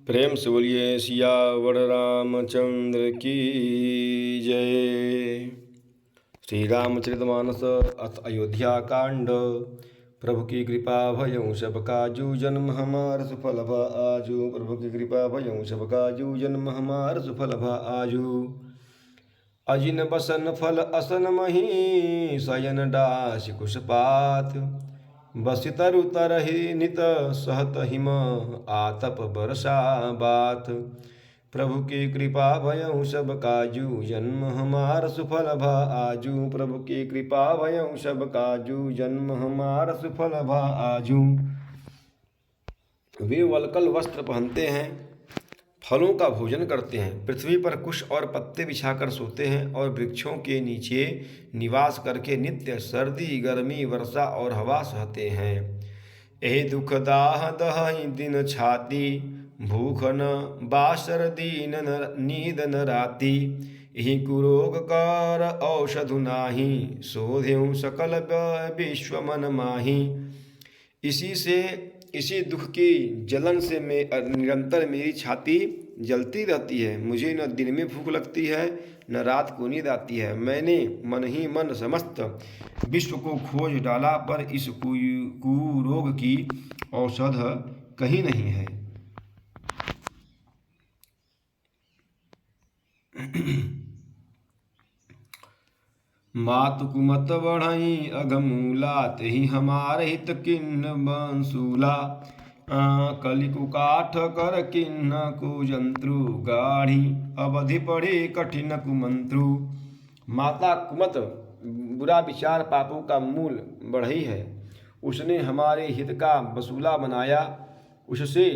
प्रेम से बोलिए सियावर रामचंद्र की जय। श्री रामचरितमानस अथ अयोध्या कांड। प्रभु की कृपा भयं सब काजू जन्म हमार सुफल भ आजू। प्रभु की कृपा भयं सब काजू जन्म हमार सुफल भ आजू। अजिन बसन फल असन मही शयन डास कुशपात। बसि तरु तरहि नित सहत हिम आतप बरसा बात। प्रभु की कृपा भयं सब काजू जन्म हमार सुफल भ आजू। प्रभु की कृपा भयं सब काजू जन्म हमार सुफल भ आजू। वे वलकल वस्त्र पहनते हैं, फलों का भोजन करते हैं, पृथ्वी पर कुश और पत्ते बिछाकर सोते हैं और वृक्षों के नीचे निवास करके नित्य सर्दी गर्मी वर्षा और हवा सहते हैं। एहि दुख दाह दहहि दिन छाती, भूख न बासर दीन नींद न राती। एहि कुरोग कर औषधु नाही, शोधेउ सकल विश्व मन माही। इसी दुख की जलन से निरंतर मेरी छाती जलती रहती है। मुझे न दिन में भूख लगती है न रात को नींद आती है। मैंने मन ही मन समस्त विश्व को खोज डाला, पर इस कुरोग की औषध कहीं नहीं है। मातु कुमत बढ़ई अघमूला, तेहि हमार हित किन्न बंसूला। कलिकुकाठ कर किन्न कुजंत्रु, गाढ़ी अवधि पड़े कठिन कुमंत्रु। माता कुमत बुरा विचार पापों का मूल बढ़ई है। उसने हमारे हित का वसूला बनाया, उससे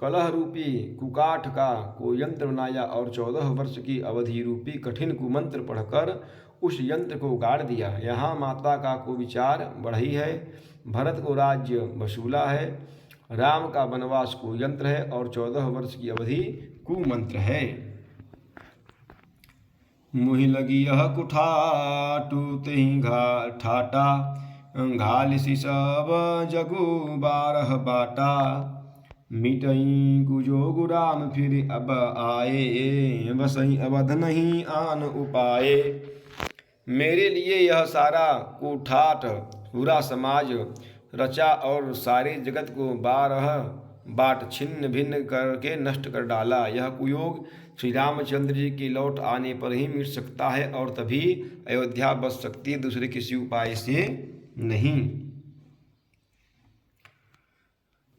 कलह रूपी कुकाठ का कोयंत्र बनाया और 14 वर्ष की अवधि रूपी कठिन कुमंत्र पढ़कर उस यंत्र को गाड़ दिया। यहाँ माता का कुविचार बढ़ई है, भरत को राज्य वसूला है, राम का वनवास कुयंत्र है और 14 वर्ष की अवधि कुमंत्र है। मुहि लगी यह कुठाटू तेहि ठाटा, घालिसी सब जगु 12 बाटा। मिटई कुजोगु राम फिर अब आए, बसई अवध नहीं आन उपाए। मेरे लिए यह सारा कुठाट पूरा समाज रचा और सारे जगत को 12 बाट छिन्न भिन्न करके नष्ट कर डाला। यह कुयोग श्री रामचंद्र जी के लौट आने पर ही मिट सकता है और तभी अयोध्या बच सकती है, दूसरे किसी उपाय से नहीं।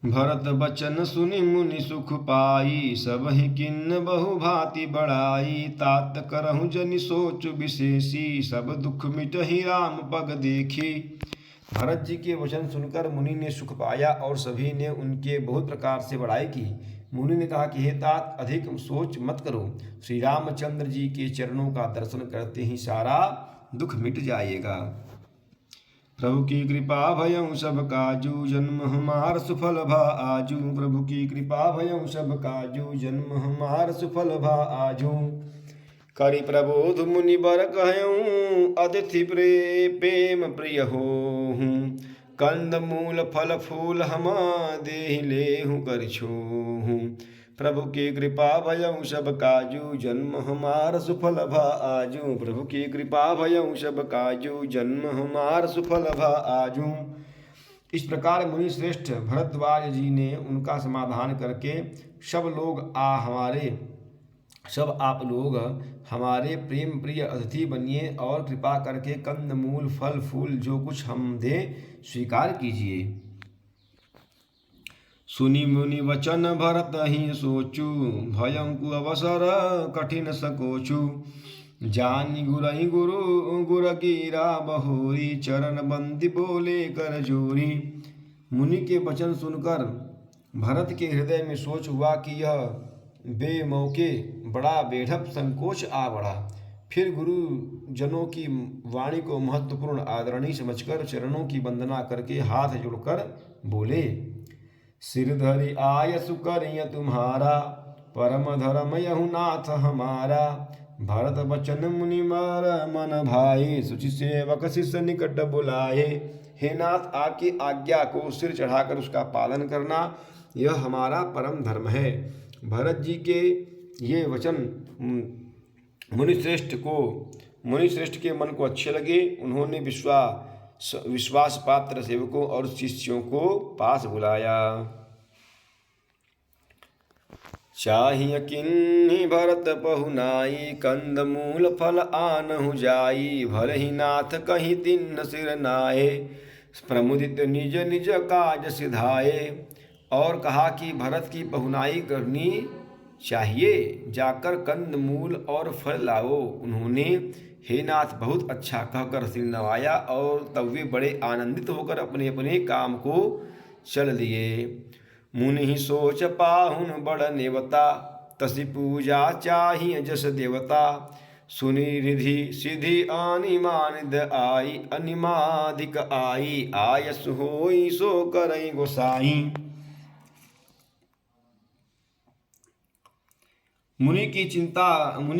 भरत बचन सुनि मुनि सुख पाई, सब ही किन्न बहु भांति बढ़ाई। तात करहु जनि सोच विशेषी, सब दुख मिटहि राम पग देखी। भरत जी के वचन सुनकर मुनि ने सुख पाया और सभी ने उनके बहुत प्रकार से बड़ाई की। मुनि ने कहा कि हे तात, अधिक सोच मत करो, श्री रामचंद्र जी के चरणों का दर्शन करते ही सारा दुख मिट जाएगा। प्रभु की कृपा भयं सब काजू जन्म हमार सुफल भ आजू। प्रभु की कृपा भयं सब काजू जन्म हमार सुफल भ आजू। करि प्रबोध मुनि बर कहऊँ, अतिथि प्रेम प्रिय होहूँ। कंद मूल फल फूल हम देहि लेहूँ कर छोहूँ। प्रभु की कृपा भयं सब काजू जन्म हमार सुफल भ आजू। प्रभु की कृपा भयं सब काजू जन्म हमार सुफल भ आजू। इस प्रकार मुनि श्रेष्ठ भरद्वाज जी ने उनका समाधान करके सब आप लोग हमारे प्रेम प्रिय अतिथि बनिए और कृपा करके कंद मूल फल फूल जो कुछ हम दे स्वीकार कीजिए। सुनि मुनि वचन भरत ही सोचू, भयंकु अवसर कठिन सकोचू। जानि गुरहि गुर गिरा बहोरी, चरण बंदी बोले कर जोरी। मुनि के वचन सुनकर भरत के हृदय में सोच हुआ कि यह बेमौके बड़ा बेढप संकोच आ बढ़ा। फिर गुरुजनों की वाणी को महत्वपूर्ण आदरणीय समझकर चरणों की वंदना करके हाथ जोड़कर बोले, सिर धरि आयसु करिय तुम्हारा, परम धर्म यहु नाथ हमारा। भरत बचन मुनि मर मन भाई, सुचि सेवक शिष्य निकट बुलाए। हे नाथ, आपकी आज्ञा को सिर चढ़ाकर उसका पालन करना यह हमारा परम धर्म है। भरत जी के ये वचन मुनिश्रेष्ठ के मन को अच्छे लगे। उन्होंने विश्वास पात्र सेवकों और शिष्यों को पास बुलाया। चाहिए किन्हीं भरत पहुनाई, कंद मूल फल आनहु जाई। भले ही नाथ कहीं तिन्न सिर नाये, प्रमुदित निज निज काज सिधाए। और कहा कि भरत की पहुनाई करनी चाहिए, जाकर कंद मूल और फल लाओ। उन्होंने हे नाथ बहुत अच्छा कहकर सिर नवाया और तब वे बड़े आनंदित होकर अपने अपने काम को चल दिए। मुनि ही सोच पाहुन बड़ नेवता, तसी पूजा चाहिए जस देवता। सुनि रिधि सिधि अनिमानिद आई, अनिमादिक आई। आयस होई सो करई गोसाई। मुनि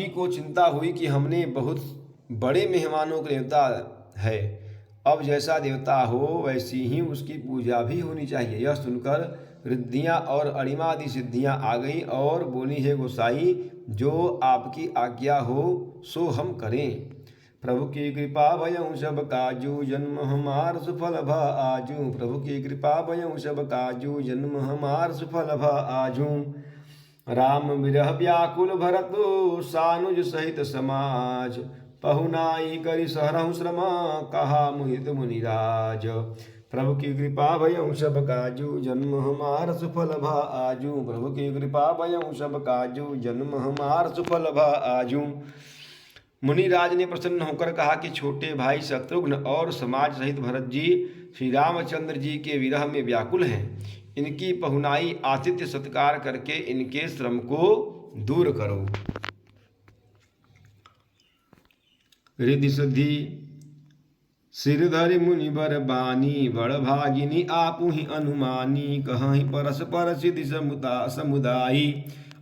को चिंता हुई कि हमने बहुत बड़े मेहमानों का देवता है, अब जैसा देवता हो वैसी ही उसकी पूजा भी होनी चाहिए। यह सुनकर रिद्धियाँ और अणिमादि सिद्धियाँ आ गई और बोली, हे गोसाई, जो आपकी आज्ञा हो सो हम करें। प्रभु की कृपा भयउ सब काजू, जन्म हमार सुफल भ आजू। प्रभु की कृपा भयउ सब काजू, जन्म हमार सुफल भ आजू। राम विरह व्याकुल भरत, सानुज सहित समाज। पहुनाई करि सहरहु श्रम, कहा मुहित मुनिराज। प्रभु की कृपा भयउ सब काजू, जन्म हमार सुफल भ आजू। प्रभु की कृपा भयउ सब काजू, जन्म हमार सुफल भ आजू। मुनिराज ने प्रसन्न होकर कहा कि छोटे भाई शत्रुघ्न और समाज सहित भरत जी श्री रामचंद्र जी के विरह में व्याकुल हैं। इनकी पहुनाई आतिथ्य सत्कार करके इनके श्रम को दूर करो। रिधि सिद्धि सिरधरि मुनि बर बानी, बड़ भागिनी आपु ही अनुमानी। कहीं परस्पर सिद्धि समुदायी,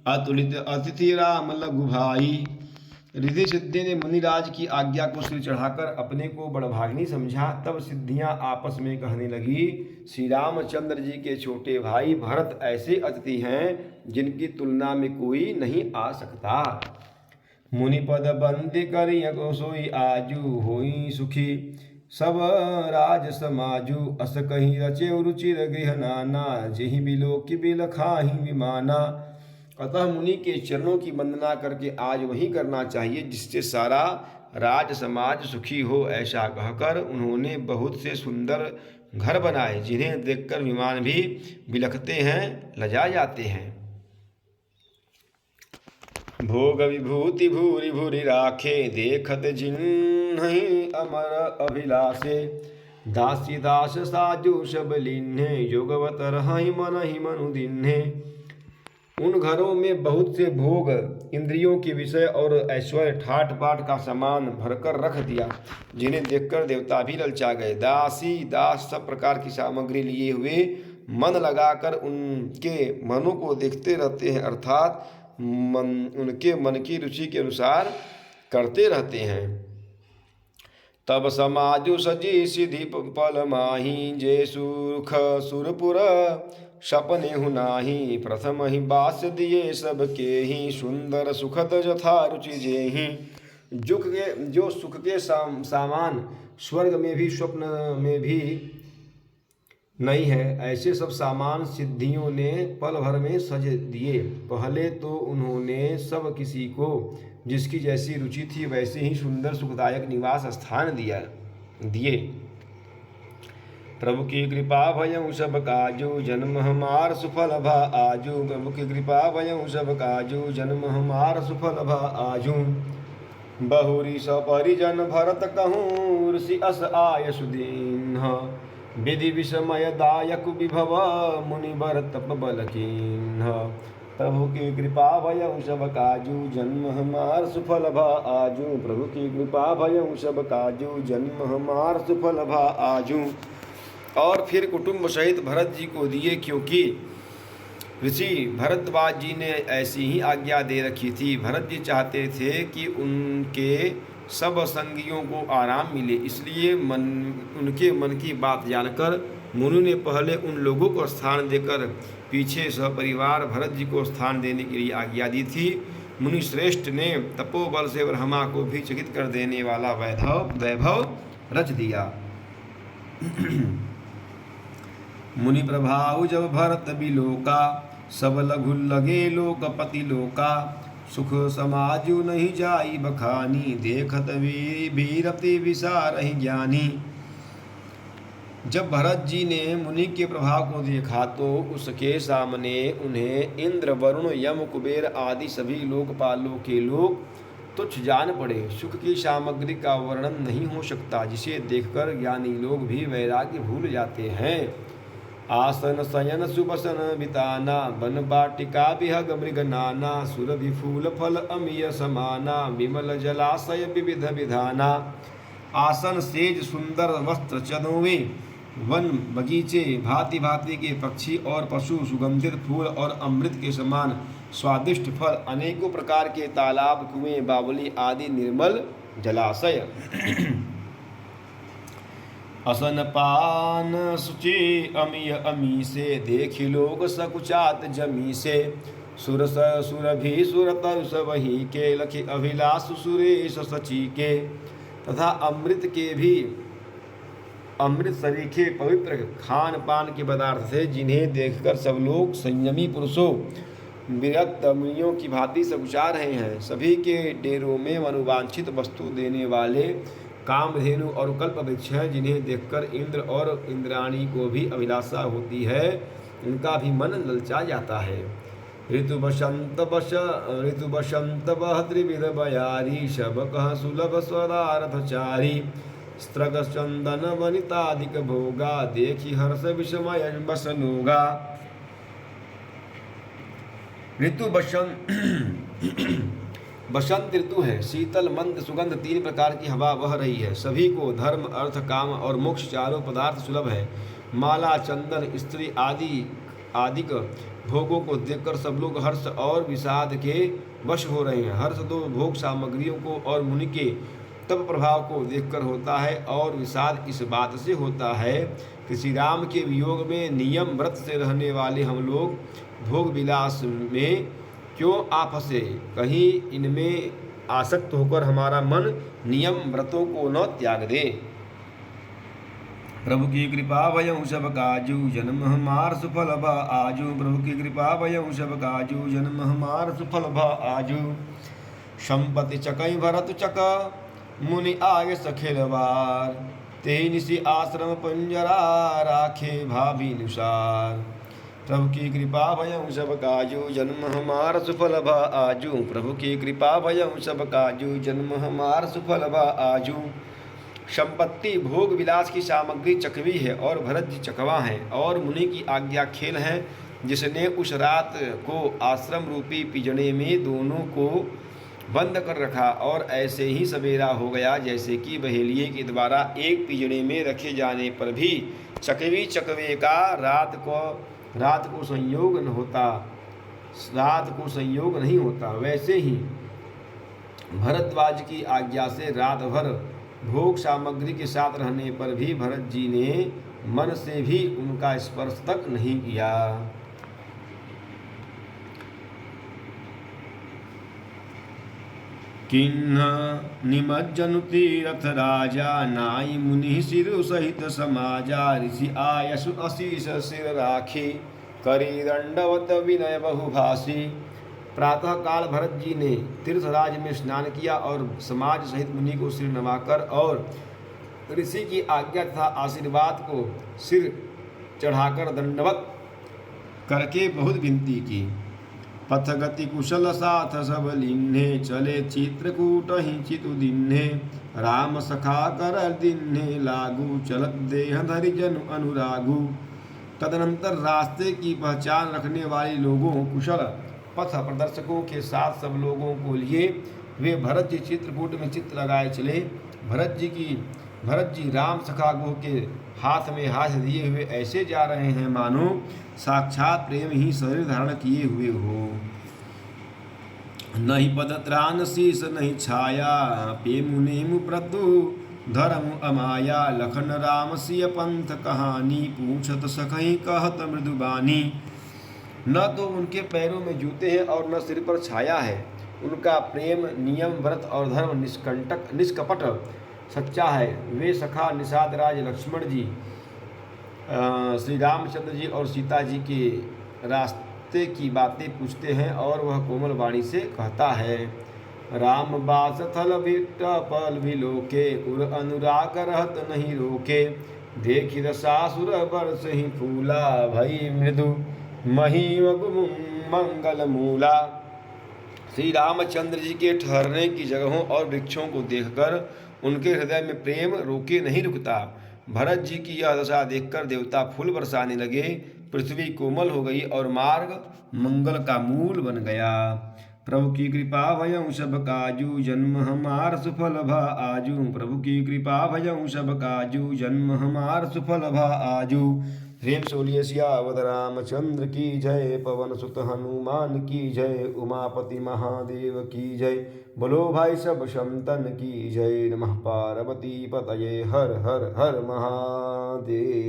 अतुलित अतिथि राम लघु भाई। रिधि सिद्धि ने मुनिराज की आज्ञा को सिर चढ़ाकर अपने को बड़भागिनी समझा। तब सिद्धियां आपस में कहने लगी, श्री रामचंद्र जी के छोटे भाई भरत ऐसे अतिथि हैं जिनकी तुलना में कोई नहीं आ सकता। मुनि पद बंदी करिय सोई आजू, होई सुखी सब राज समाजू। अस कहीं रचे रुचिर गृह नाना, जेहि बिलो की बिल खाही विमाना। अतः मुनि के चरणों की वंदना करके आज वही करना चाहिए जिससे सारा राज समाज सुखी हो। ऐसा कहकर उन्होंने बहुत से सुंदर घर बनाए, जिन्हें देखकर विमान भी बिलखते हैं, लजा जाते हैं। भोग विभूति भूरि भूरि राखे, देखत जिन्हि अमर अभिलाषे। दासी दास साजु सब लीन्हे, योगवत रहि मन ही मनु दीन्हे। उन घरों में बहुत से भोग, इंद्रियों के विषय और ऐश्वर्य ठाट बाट का सामान भरकर रख दिया, जिन्हें देखकर देवता भी ललचा गए। दासी दास सब प्रकार की सामग्री लिए हुए मन लगाकर उनके मनों को देखते रहते हैं, अर्थात उनके मन की रुचि के अनुसार करते रहते हैं। तब समाजु सजी सिधि पल माही, जे सुख सुरपुर सपने हुनाही। प्रथम ही बास दिए सबके ही, सुंदर सुखद यथा रुचि जेहि। जो सुख के सामान स्वर्ग में भी स्वप्न में भी नहीं है, ऐसे सब सामान सिद्धियों ने पल भर में सज दिए। पहले तो उन्होंने सब किसी को जिसकी जैसी रुचि थी वैसे ही सुंदर सुखदायक निवास स्थान दिए। प्रभु की कृपा भयउ सब काजू, जन्म हमार सुफल भ आजू। प्रभु की कृपा भयउ सब काजू, जन्म हमार सुफल भ आजू। बहुरी सपरिजन भरत कहूँ, ऋषि अस आय सुदीन। विधि विषमय दायक विभव, मुनि बर तप बल कीन्ह। प्रभु की कृपा भयउ सब काजू, जन्म हमार सुफल भ आजू। प्रभु की कृपा भयउ सब काजू, जन्म हमार सुफल भ आजू। और फिर कुटुंब सहित भरत जी को दिए, क्योंकि ऋषि भरद्वाज जी ने ऐसी ही आज्ञा दे रखी थी। भरत जी चाहते थे कि उनके सब संगियों को आराम मिले, इसलिए उनके मन की बात जानकर मुनि ने पहले उन लोगों को स्थान देकर पीछे सपरिवार भरत जी को स्थान देने के लिए आज्ञा दी थी। मुनि श्रेष्ठ ने तपोबल से ब्रह्मा को भी चकित कर देने वाला वैभव रच दिया। मुनि प्रभाव जब भरत बिलोका, सब लघु लगे लोकपति लोका। सुख समाजु नहीं जाई बखानी, देखत वीरति विसारहि ज्ञानी। जब भरत जी ने मुनि के प्रभाव को देखा तो उसके सामने उन्हें इंद्र, वरुण, यम, कुबेर आदि सभी लोकपालों के लोग तुच्छ जान पड़े। सुख की सामग्री का वर्णन नहीं हो सकता, जिसे देखकर ज्ञानी लोग भी वैराग्य भूल जाते हैं। आसन शयन सुबसन बिताना, वन बाटिका विहग मृग नाना। सुरभि फूल फल अमीय समाना, विमल जलाशय विविध विधाना। आसन सेज सुंदर वस्त्र चनोवे, वन बगीचे भांति भांति के पक्षी और पशु, सुगंधित फूल और अमृत के समान स्वादिष्ट फल, अनेकों प्रकार के तालाब, कुएं, बावली आदि निर्मल जलाशय। असन पान सुचि अमीय अमी से, देखि लोग सकुचात जमी से। सुरभि सुरतर सबही के, लखि अभिलाष सुरेश सची के। तथा अमृत के भी अमृत सरीखे पवित्र खान पान के पदार्थ थे, जिन्हें देखकर सब लोग संयमी पुरुषों विरक्त मुनियों की भांति सकुचा रहे हैं। सभी के डेरों में मनोवांछित वस्तु देने वाले कामधेनु और कल्प वृक्ष हैं, जिन्हें देखकर इंद्र और इंद्राणी को भी अभिलाषा होती है, उनका भी मन ललचा जाता है। ऋतु बसंत बह त्रिविध बयारी, शब कह सुलभ स्वरारथचारी। स्त्रग चंदन वनितादिक भोगा, देखी हर्ष विस्मय बसनोगा। ऋतु बसंत ऋतु है। शीतल मंद सुगंध 3 प्रकार की हवा बह रही है। सभी को धर्म अर्थ काम और मोक्ष चारों पदार्थ सुलभ है। माला चंदन स्त्री आदिक भोगों को देखकर सब लोग हर्ष और विषाद के वश हो रहे हैं। हर्ष दो भोग सामग्रियों को और मुनि के तप प्रभाव को देखकर होता है, और विषाद इस बात से होता है कि श्री राम के वियोग में नियम व्रत से रहने वाले हम लोग भोग विलास में क्यों आ फंसे। कहीं इनमें आसक्त होकर हमारा मन नियम व्रतों को न त्याग दे। प्रभु की कृपा भयउ सब काजू, जन्म हमार सुफल भा आजू। प्रभु की कृपा भयउ सब काजू, जन्म हमार सुफल भा आजू। संपत्ति चकई भरत चक, मुनि आगे सखेलवार। तेहि निशि आश्रम पंजरा, राखे भावी अनुसार। प्रभु की कृपा भयउ सब काजू, जन्म हमार सुफल भा आजू। प्रभु की कृपा भयउ सब काजू, जन्म हमार सुफल भा आजू। संपत्ति भोग विलास की सामग्री चकवी है और भरत जी चकवा हैं, और मुनि की आज्ञा खेल है, जिसने उस रात को आश्रम रूपी पिंजड़े में दोनों को बंद कर रखा, और ऐसे ही सवेरा हो गया जैसे कि बहेलिए के द्वारा एक पिंजड़े में रखे जाने पर भी चकवी चकवे का रात को संयोग नहीं होता, वैसे ही भरद्वाज की आज्ञा से रात भर भोग सामग्री के साथ रहने पर भी भरत जी ने मन से भी उनका स्पर्श तक नहीं किया। किन्ह निमज्जनु तीरथ राजा, नाई मुनि सिर सहित समाजा। ऋषि आयसु अशीष सिर राखी, करी दंडवत विनय बहुभाषी। प्रातः काल भरत जी ने तीर्थराज में स्नान किया और समाज सहित मुनि को सिर नवाकर और ऋषि की आज्ञा तथा आशीर्वाद को सिर चढ़ाकर दंडवत करके बहुत विनती की। पथ गति कुशल साथ सब लिन्हे, चले चित्रकूट ही चितु दिन्हे। राम सखा कर दिन्हे लागू, चलत देह धरि जनु अनुरागु। तदनंतर रास्ते की पहचान रखने वाले लोगों, कुशल पथ प्रदर्शकों के साथ सब लोगों को लिए वे भरत जी चित्रकूट में चित्र लगाए चले। भरत जी राम सखा गुह के हाथ में हाथ दिए हुए ऐसे जा रहे हैं मानो साक्षात प्रेम ही शरीर धारण किए हुए हो। नहीं पद त्राण शीस नहीं छाया, पे मुनि प्रतु धर्म अमाया लखन राम सिय पंथ कहानी, पूछत सखई कहत मृदुबानी। न तो उनके पैरों में जूते हैं और न सिर पर छाया है। उनका प्रेम नियम व्रत और धर्म निष्कपट सच्चा है। वे सखा निषाद राज लक्ष्मण जी श्री रामचंद्र जी और सीता जी के रास्ते की बातें पूछते हैं और वह कोमल वाणी से कहता है, राम बास थल भिट्ट पल विलोके, उर अनुराग रहत नहीं रोके। देखि रसासुर बरस ही फूला, भई मृदु मही मंगल मूला। श्री रामचंद्र जी के ठहरने की जगहों और वृक्षों को देखकर उनके हृदय में प्रेम रोके नहीं रुकता। भरत जी की यह दशा देखकर देवता फूल बरसाने लगे। पृथ्वी कोमल हो गई और मार्ग मंगल का मूल बन गया। प्रभु की कृपा भयं सब काजू, जन्म हमार सुफल भा आजू। प्रभु की कृपा भयं सब काजू, जन्म हमार सुफल भा आजू। प्रेम से बोलिए सियावत रामचंद्र की जय, पवन सुत हनुमान की जय, उमापति महादेव की जय। बोलो भाई सब संतन की जय। नमः पार्वती पतये, हर हर हर महादेव।